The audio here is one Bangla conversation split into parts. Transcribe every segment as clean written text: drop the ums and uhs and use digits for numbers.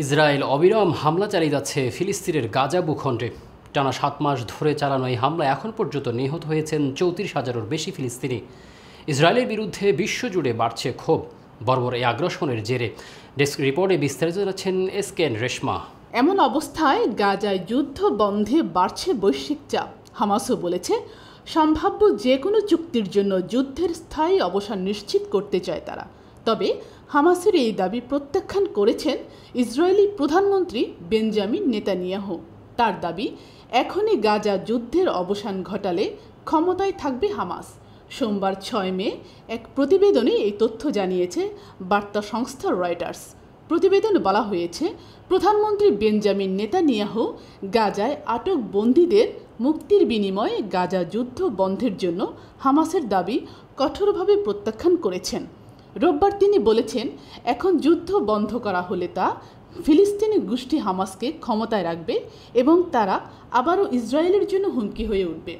ইসরায়েল অবিরাম হামলা চালিয়ে যাচ্ছে ফিলিস্তিনের গাজা ভূখণ্ডে। টানা 7 মাস ধরে চালানো এই হামলা এখন পর্যন্ত নিহত হয়েছেন 34,000-এর বেশি ফিলিস্তিনি। ইসরায়েলের বিরুদ্ধে বিশ্বজুড়ে বাড়ছে ক্ষোভ বর্বর এই আগ্রাসনের জেরে। ডেস্ক রিপোর্টে বিস্তারিত জানাচ্ছেন এসকেন রেশমা। এমন অবস্থায় গাজায় যুদ্ধ বন্ধে বাড়ছে বৈশ্বিক চাপ। হামাসও বলেছে সম্ভাব্য যে কোনো চুক্তির জন্য যুদ্ধের স্থায়ী অবসান নিশ্চিত করতে চায় তারা। তবে হামাসের এই দাবি প্রত্যাখ্যান করেছেন ইসরায়েলি প্রধানমন্ত্রী বেঞ্জামিন নেতানিয়াহু। তার দাবি, এখনই গাজা যুদ্ধের অবসান ঘটালে ক্ষমতায় থাকবে হামাস। সোমবার 6 মে এক প্রতিবেদনে এই তথ্য জানিয়েছে বার্তা সংস্থা রয়টার্স। প্রতিবেদনে বলা হয়েছে, প্রধানমন্ত্রী বেঞ্জামিন নেতানিয়াহু গাজায় আটক বন্দীদের মুক্তির বিনিময়ে গাজা যুদ্ধ বন্ধের জন্য হামাসের দাবি কঠোরভাবে প্রত্যাখ্যান করেছেন। রোববার তিনি বলেছেন, এখন যুদ্ধ বন্ধ করা হলে তা ফিলিস্তিনি গোষ্ঠী হামাসকে ক্ষমতায় রাখবে এবং তারা আবারও ইসরায়েলের জন্য হুমকি হয়ে উঠবে।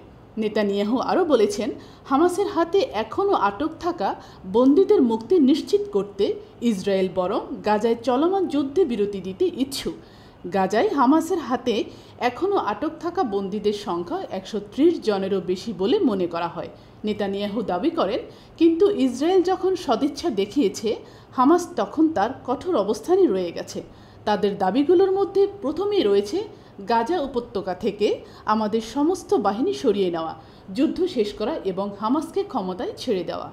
নেতানিয়াহু আরও বলেছেন, হামাসের হাতে এখনও আটক থাকা বন্দীদের মুক্তি নিশ্চিত করতে ইসরায়েল বরং গাজায় চলমান যুদ্ধে বিরতি দিতে ইচ্ছুক। গাজায় হামাসের হাতে এখনও আটক থাকা বন্দীদের সংখ্যা 130 জনেরও বেশি বলে মনে করা হয়। নেতানিয়াহু দাবি করেন, কিন্তু ইসরায়েল যখন সদিচ্ছা দেখিয়েছে, হামাস তখন তার কঠোর অবস্থানই রয়ে গেছে। তাদের দাবিগুলোর মধ্যে প্রথমেই রয়েছে গাজা উপত্যকা থেকে আমাদের সমস্ত বাহিনী সরিয়ে নেওয়া, যুদ্ধ শেষ করা এবং হামাসকে ক্ষমতায় ছেড়ে দেওয়া।